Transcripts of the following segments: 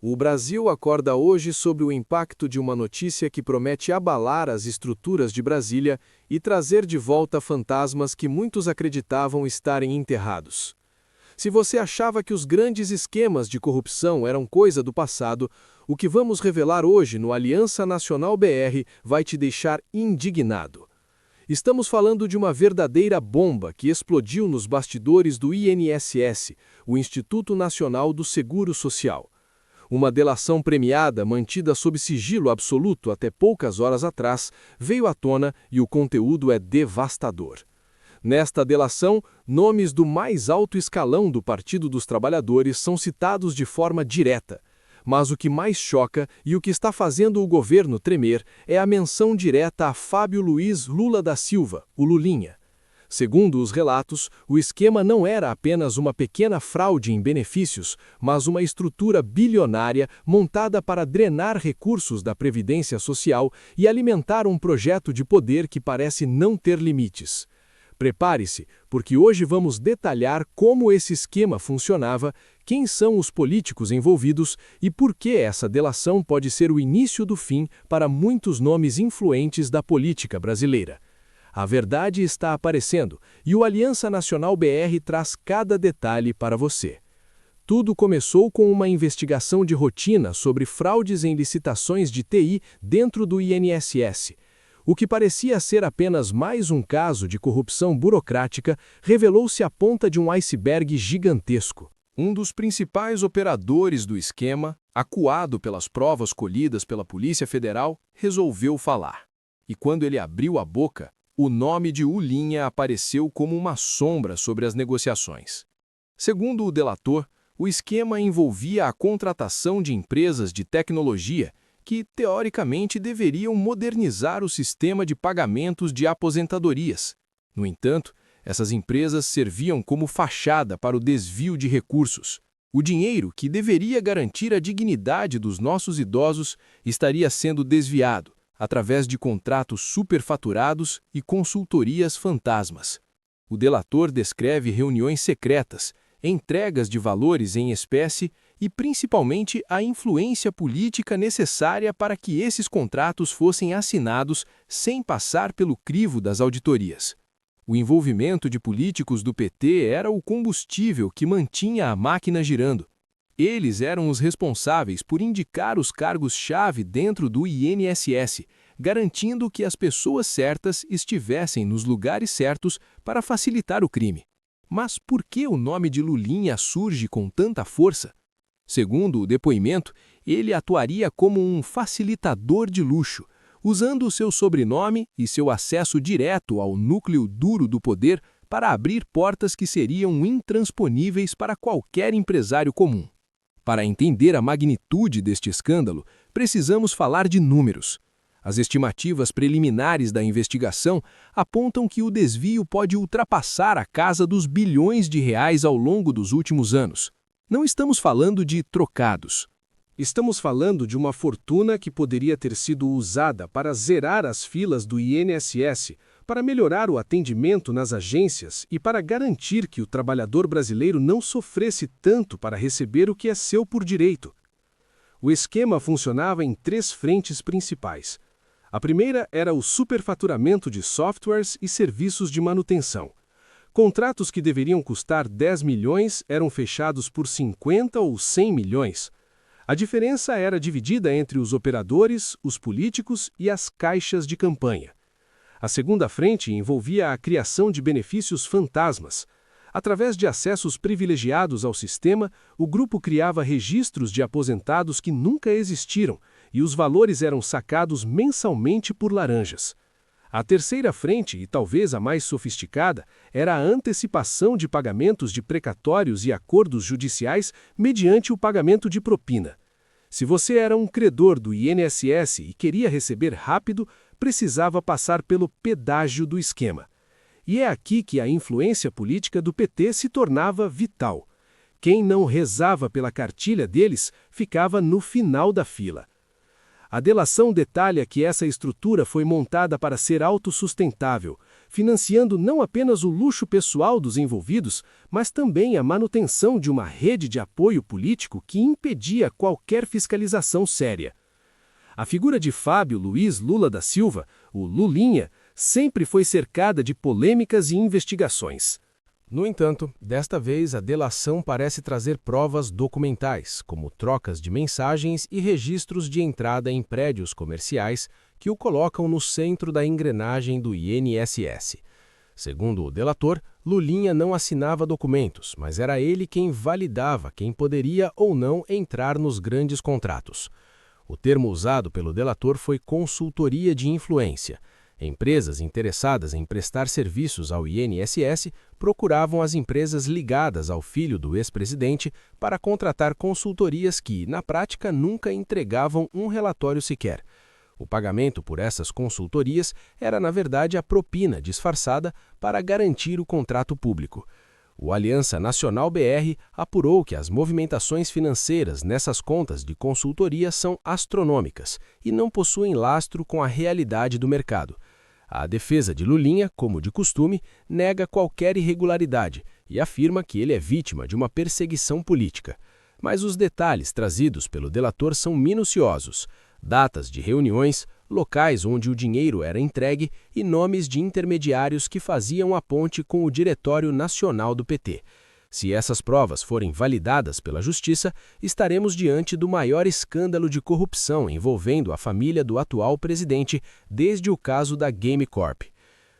O Brasil acorda hoje sobre o impacto de uma notícia que promete abalar as estruturas de Brasília e trazer de volta fantasmas que muitos acreditavam estarem enterrados. Se você achava que os grandes esquemas de corrupção eram coisa do passado, o que vamos revelar hoje no Aliança Nacional BR vai te deixar indignado. Estamos falando de uma verdadeira bomba que explodiu nos bastidores do INSS, o Instituto Nacional do Seguro Social. Uma delação premiada, mantida sob sigilo absoluto até poucas horas atrás, veio à tona e o conteúdo é devastador. Nesta delação, nomes do mais alto escalão do Partido dos Trabalhadores são citados de forma direta. Mas o que mais choca e o que está fazendo o governo tremer é a menção direta a Fábio Luiz Lula da Silva, o Lulinha. Segundo os relatos, o esquema não era apenas uma pequena fraude em benefícios, mas uma estrutura bilionária montada para drenar recursos da Previdência Social e alimentar um projeto de poder que parece não ter limites. Prepare-se, porque hoje vamos detalhar como esse esquema funcionava, quem são os políticos envolvidos e por que essa delação pode ser o início do fim para muitos nomes influentes da política brasileira. A verdade está aparecendo e o Aliança Nacional BR traz cada detalhe para você. Tudo começou com uma investigação de rotina sobre fraudes em licitações de TI dentro do INSS. O que parecia ser apenas mais um caso de corrupção burocrática revelou-se a ponta de um iceberg gigantesco. Um dos principais operadores do esquema, acuado pelas provas colhidas pela Polícia Federal, resolveu falar. E quando ele abriu a boca, o nome de Lulinha apareceu como uma sombra sobre as negociações. Segundo o delator, o esquema envolvia a contratação de empresas de tecnologia que, teoricamente, deveriam modernizar o sistema de pagamentos de aposentadorias. No entanto, essas empresas serviam como fachada para o desvio de recursos. O dinheiro, que deveria garantir a dignidade dos nossos idosos, estaria sendo desviado, através de contratos superfaturados e consultorias fantasmas. O delator descreve reuniões secretas, entregas de valores em espécie e, principalmente, a influência política necessária para que esses contratos fossem assinados sem passar pelo crivo das auditorias. O envolvimento de políticos do PT era o combustível que mantinha a máquina girando. Eles eram os responsáveis por indicar os cargos-chave dentro do INSS, garantindo que as pessoas certas estivessem nos lugares certos para facilitar o crime. Mas por que o nome de Lulinha surge com tanta força? Segundo o depoimento, ele atuaria como um facilitador de luxo, usando o seu sobrenome e seu acesso direto ao núcleo duro do poder para abrir portas que seriam intransponíveis para qualquer empresário comum. Para entender a magnitude deste escândalo, precisamos falar de números. As estimativas preliminares da investigação apontam que o desvio pode ultrapassar a casa dos bilhões de reais ao longo dos últimos anos. Não estamos falando de trocados. Estamos falando de uma fortuna que poderia ter sido usada para zerar as filas do INSS, para melhorar o atendimento nas agências e para garantir que o trabalhador brasileiro não sofresse tanto para receber o que é seu por direito. O esquema funcionava em 3 frentes principais. A primeira era o superfaturamento de softwares e serviços de manutenção. Contratos que deveriam custar 10 milhões eram fechados por 50 ou 100 milhões. A diferença era dividida entre os operadores, os políticos e as caixas de campanha. A segunda frente envolvia a criação de benefícios fantasmas. Através de acessos privilegiados ao sistema, o grupo criava registros de aposentados que nunca existiram e os valores eram sacados mensalmente por laranjas. A terceira frente, e talvez a mais sofisticada, era a antecipação de pagamentos de precatórios e acordos judiciais mediante o pagamento de propina. Se você era um credor do INSS e queria receber rápido, precisava passar pelo pedágio do esquema. E é aqui que a influência política do PT se tornava vital. Quem não rezava pela cartilha deles ficava no final da fila. A delação detalha que essa estrutura foi montada para ser autossustentável, financiando não apenas o luxo pessoal dos envolvidos, mas também a manutenção de uma rede de apoio político que impedia qualquer fiscalização séria. A figura de Fábio Luiz Lula da Silva, o Lulinha, sempre foi cercada de polêmicas e investigações. No entanto, desta vez a delação parece trazer provas documentais, como trocas de mensagens e registros de entrada em prédios comerciais que o colocam no centro da engrenagem do INSS. Segundo o delator, Lulinha não assinava documentos, mas era ele quem validava quem poderia ou não entrar nos grandes contratos. O termo usado pelo delator foi consultoria de influência. Empresas interessadas em prestar serviços ao INSS procuravam as empresas ligadas ao filho do ex-presidente para contratar consultorias que, na prática, nunca entregavam um relatório sequer. O pagamento por essas consultorias era, na verdade, a propina disfarçada para garantir o contrato público. O Aliança Nacional BR apurou que as movimentações financeiras nessas contas de consultoria são astronômicas e não possuem lastro com a realidade do mercado. A defesa de Lulinha, como de costume, nega qualquer irregularidade e afirma que ele é vítima de uma perseguição política. Mas os detalhes trazidos pelo delator são minuciosos: datas de reuniões, locais onde o dinheiro era entregue e nomes de intermediários que faziam a ponte com o Diretório Nacional do PT. Se essas provas forem validadas pela Justiça, estaremos diante do maior escândalo de corrupção envolvendo a família do atual presidente desde o caso da Game Corp.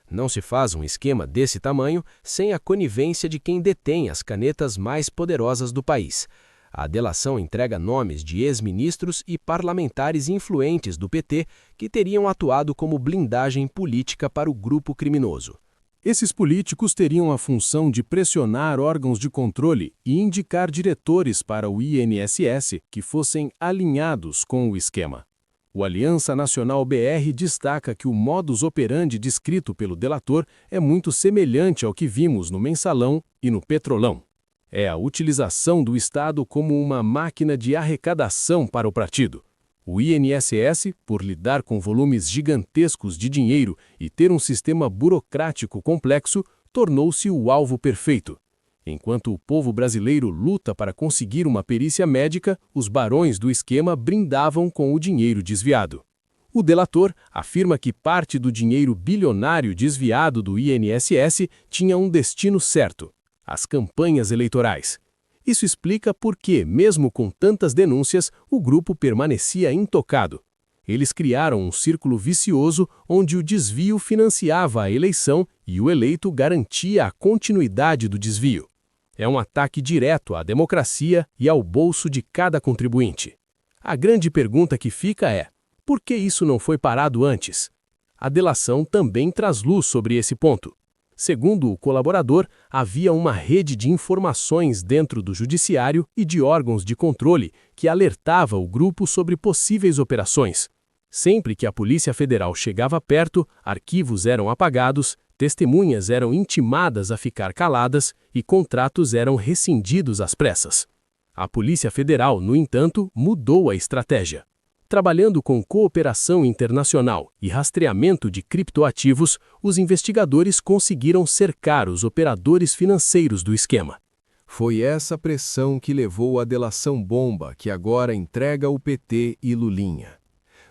Não se faz um esquema desse tamanho sem a conivência de quem detém as canetas mais poderosas do país. A delação entrega nomes de ex-ministros e parlamentares influentes do PT que teriam atuado como blindagem política para o grupo criminoso. Esses políticos teriam a função de pressionar órgãos de controle e indicar diretores para o INSS que fossem alinhados com o esquema. O Aliança Nacional BR destaca que o modus operandi descrito pelo delator é muito semelhante ao que vimos no Mensalão e no Petrolão. É a utilização do Estado como uma máquina de arrecadação para o partido. O INSS, por lidar com volumes gigantescos de dinheiro e ter um sistema burocrático complexo, tornou-se o alvo perfeito. Enquanto o povo brasileiro luta para conseguir uma perícia médica, os barões do esquema brindavam com o dinheiro desviado. O delator afirma que parte do dinheiro bilionário desviado do INSS tinha um destino certo: as campanhas eleitorais. Isso explica por que, mesmo com tantas denúncias, o grupo permanecia intocado. Eles criaram um círculo vicioso onde o desvio financiava a eleição e o eleito garantia a continuidade do desvio. É um ataque direto à democracia e ao bolso de cada contribuinte. A grande pergunta que fica é: por que isso não foi parado antes? A delação também traz luz sobre esse ponto. Segundo o colaborador, havia uma rede de informações dentro do judiciário e de órgãos de controle que alertava o grupo sobre possíveis operações. Sempre que a Polícia Federal chegava perto, arquivos eram apagados, testemunhas eram intimadas a ficar caladas e contratos eram rescindidos às pressas. A Polícia Federal, no entanto, mudou a estratégia. Trabalhando com cooperação internacional e rastreamento de criptoativos, os investigadores conseguiram cercar os operadores financeiros do esquema. Foi essa pressão que levou à delação bomba que agora entrega o PT e Lulinha.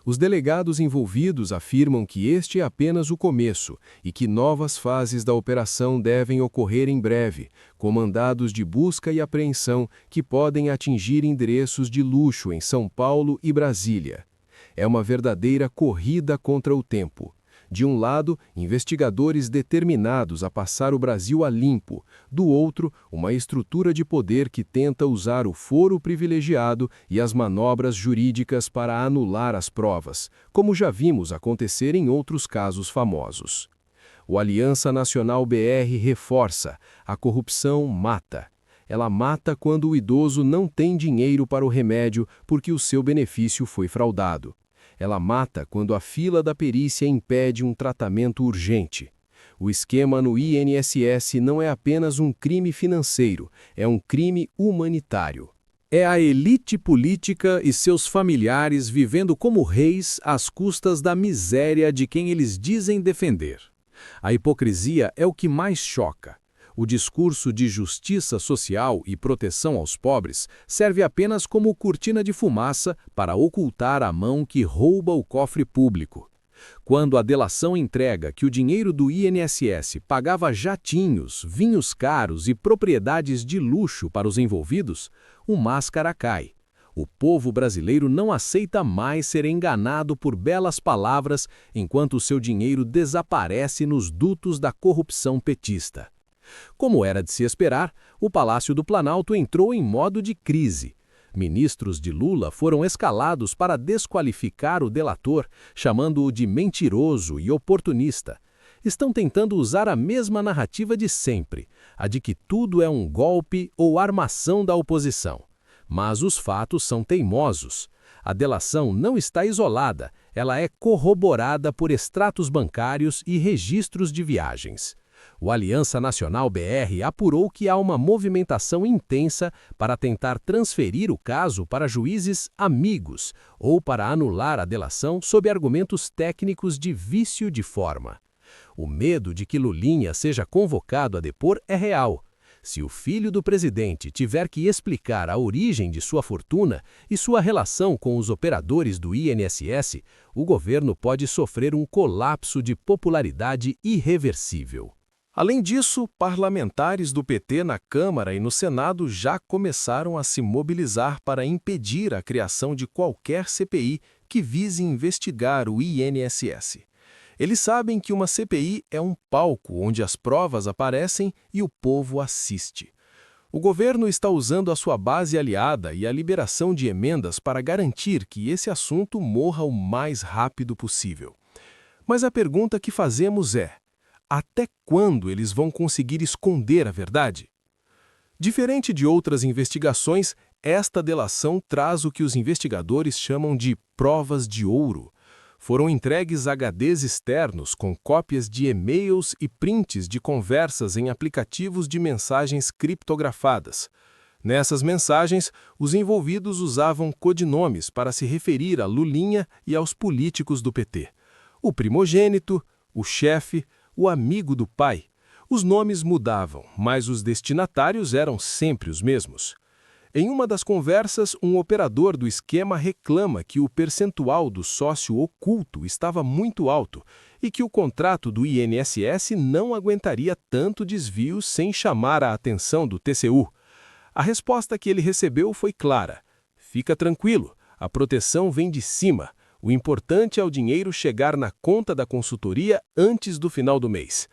Os delegados envolvidos afirmam que este é apenas o começo e que novas fases da operação devem ocorrer em breve, com mandados de busca e apreensão que podem atingir endereços de luxo em São Paulo e Brasília. É uma verdadeira corrida contra o tempo. De um lado, investigadores determinados a passar o Brasil a limpo. Do outro, uma estrutura de poder que tenta usar o foro privilegiado e as manobras jurídicas para anular as provas, como já vimos acontecer em outros casos famosos. O Aliança Nacional BR reforça: a corrupção mata. Ela mata quando o idoso não tem dinheiro para o remédio porque o seu benefício foi fraudado. Ela mata quando a fila da perícia impede um tratamento urgente. O esquema no INSS não é apenas um crime financeiro, é um crime humanitário. É a elite política e seus familiares vivendo como reis às custas da miséria de quem eles dizem defender. A hipocrisia é o que mais choca. O discurso de justiça social e proteção aos pobres serve apenas como cortina de fumaça para ocultar a mão que rouba o cofre público. Quando a delação entrega que o dinheiro do INSS pagava jatinhos, vinhos caros e propriedades de luxo para os envolvidos, o máscara cai. O povo brasileiro não aceita mais ser enganado por belas palavras enquanto o seu dinheiro desaparece nos dutos da corrupção petista. Como era de se esperar, o Palácio do Planalto entrou em modo de crise. Ministros de Lula foram escalados para desqualificar o delator, chamando-o de mentiroso e oportunista. Estão tentando usar a mesma narrativa de sempre, a de que tudo é um golpe ou armação da oposição. Mas os fatos são teimosos. A delação não está isolada, ela é corroborada por extratos bancários e registros de viagens. O Aliança Nacional BR apurou que há uma movimentação intensa para tentar transferir o caso para juízes amigos ou para anular a delação sob argumentos técnicos de vício de forma. O medo de que Lulinha seja convocado a depor é real. Se o filho do presidente tiver que explicar a origem de sua fortuna e sua relação com os operadores do INSS, o governo pode sofrer um colapso de popularidade irreversível. Além disso, parlamentares do PT na Câmara e no Senado já começaram a se mobilizar para impedir a criação de qualquer CPI que vise investigar o INSS. Eles sabem que uma CPI é um palco onde as provas aparecem e o povo assiste. O governo está usando a sua base aliada e a liberação de emendas para garantir que esse assunto morra o mais rápido possível. Mas a pergunta que fazemos é: até quando eles vão conseguir esconder a verdade? Diferente de outras investigações, esta delação traz o que os investigadores chamam de provas de ouro. Foram entregues HDs externos com cópias de e-mails e prints de conversas em aplicativos de mensagens criptografadas. Nessas mensagens, os envolvidos usavam codinomes para se referir a Lulinha e aos políticos do PT. O primogênito, o chefe, o amigo do pai. Os nomes mudavam, mas os destinatários eram sempre os mesmos. Em uma das conversas, um operador do esquema reclama que o percentual do sócio oculto estava muito alto e que o contrato do INSS não aguentaria tanto desvio sem chamar a atenção do TCU. A resposta que ele recebeu foi clara: fica tranquilo, a proteção vem de cima. O importante é o dinheiro chegar na conta da consultoria antes do final do mês.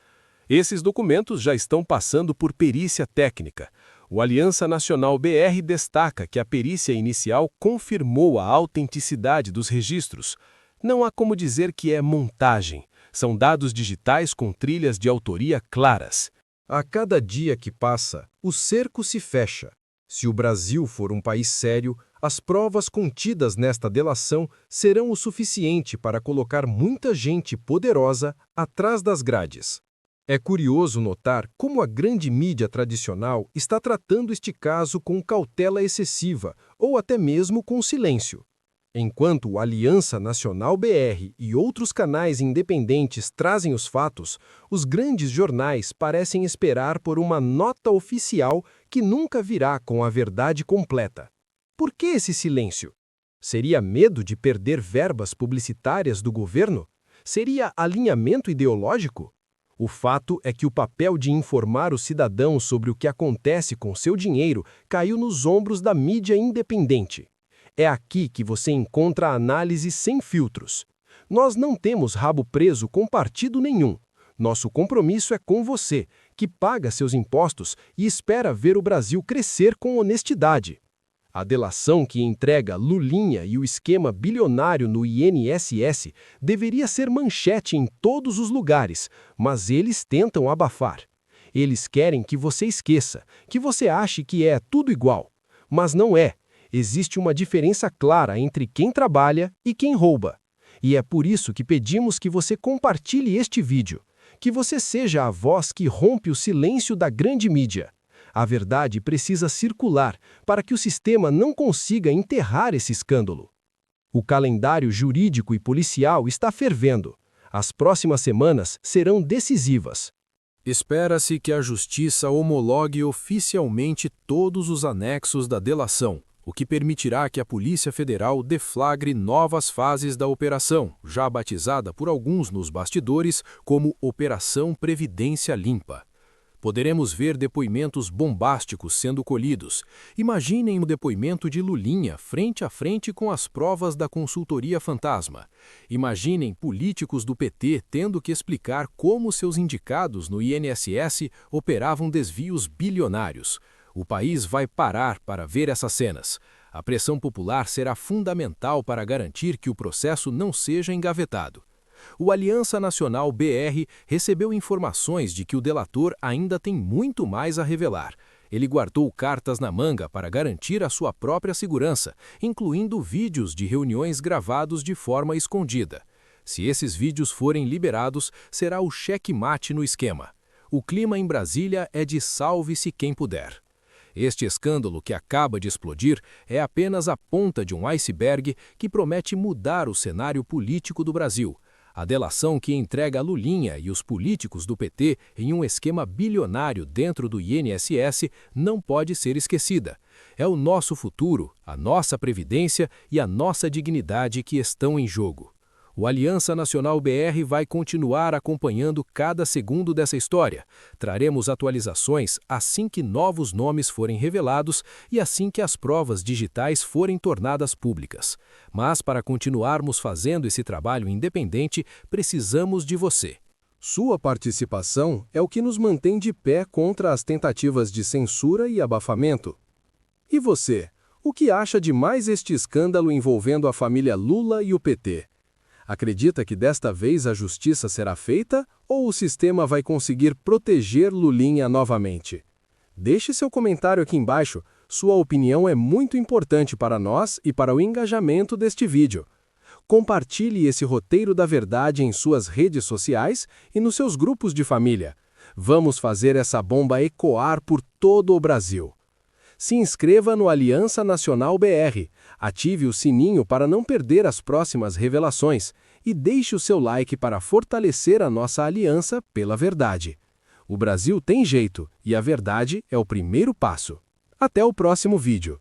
Esses documentos já estão passando por perícia técnica. O Aliança Nacional BR destaca que a perícia inicial confirmou a autenticidade dos registros. Não há como dizer que é montagem. São dados digitais com trilhas de autoria claras. A cada dia que passa, o cerco se fecha. Se o Brasil for um país sério, as provas contidas nesta delação serão o suficiente para colocar muita gente poderosa atrás das grades. É curioso notar como a grande mídia tradicional está tratando este caso com cautela excessiva ou até mesmo com silêncio. Enquanto o Aliança Nacional BR e outros canais independentes trazem os fatos, os grandes jornais parecem esperar por uma nota oficial que nunca virá com a verdade completa. Por que esse silêncio? Seria medo de perder verbas publicitárias do governo? Seria alinhamento ideológico? O fato é que o papel de informar o cidadão sobre o que acontece com seu dinheiro caiu nos ombros da mídia independente. É aqui que você encontra a análise sem filtros. Nós não temos rabo preso com partido nenhum. Nosso compromisso é com você, que paga seus impostos e espera ver o Brasil crescer com honestidade. A delação que entrega Lulinha e o esquema bilionário no INSS deveria ser manchete em todos os lugares, mas eles tentam abafar. Eles querem que você esqueça, que você ache que é tudo igual. Mas não é. Existe uma diferença clara entre quem trabalha e quem rouba. E é por isso que pedimos que você compartilhe este vídeo, que você seja a voz que rompe o silêncio da grande mídia. A verdade precisa circular para que o sistema não consiga enterrar esse escândalo. O calendário jurídico e policial está fervendo. As próximas semanas serão decisivas. Espera-se que a Justiça homologue oficialmente todos os anexos da delação, o que permitirá que a Polícia Federal deflagre novas fases da operação, já batizada por alguns nos bastidores como Operação Previdência Limpa. Poderemos ver depoimentos bombásticos sendo colhidos. Imaginem o depoimento de Lulinha frente a frente com as provas da consultoria fantasma. Imaginem políticos do PT tendo que explicar como seus indicados no INSS operavam desvios bilionários. O país vai parar para ver essas cenas. A pressão popular será fundamental para garantir que o processo não seja engavetado. O Aliança Nacional BR recebeu informações de que o delator ainda tem muito mais a revelar. Ele guardou cartas na manga para garantir a sua própria segurança, incluindo vídeos de reuniões gravados de forma escondida. Se esses vídeos forem liberados, será o checkmate no esquema. O clima em Brasília é de salve-se quem puder. Este escândalo que acaba de explodir é apenas a ponta de um iceberg que promete mudar o cenário político do Brasil. A delação que entrega a Lulinha e os políticos do PT em um esquema bilionário dentro do INSS não pode ser esquecida. É o nosso futuro, a nossa previdência e a nossa dignidade que estão em jogo. O Aliança Nacional BR vai continuar acompanhando cada segundo dessa história. Traremos atualizações assim que novos nomes forem revelados e assim que as provas digitais forem tornadas públicas. Mas para continuarmos fazendo esse trabalho independente, precisamos de você. Sua participação é o que nos mantém de pé contra as tentativas de censura e abafamento. E você, o que acha de mais este escândalo envolvendo a família Lula e o PT? Acredita que desta vez a justiça será feita ou o sistema vai conseguir proteger Lulinha novamente? Deixe seu comentário aqui embaixo, sua opinião é muito importante para nós e para o engajamento deste vídeo. Compartilhe esse roteiro da verdade em suas redes sociais e nos seus grupos de família. Vamos fazer essa bomba ecoar por todo o Brasil. Se inscreva no Aliança Nacional BR, ative o sininho para não perder as próximas revelações e deixe o seu like para fortalecer a nossa aliança pela verdade. O Brasil tem jeito e a verdade é o primeiro passo. Até o próximo vídeo.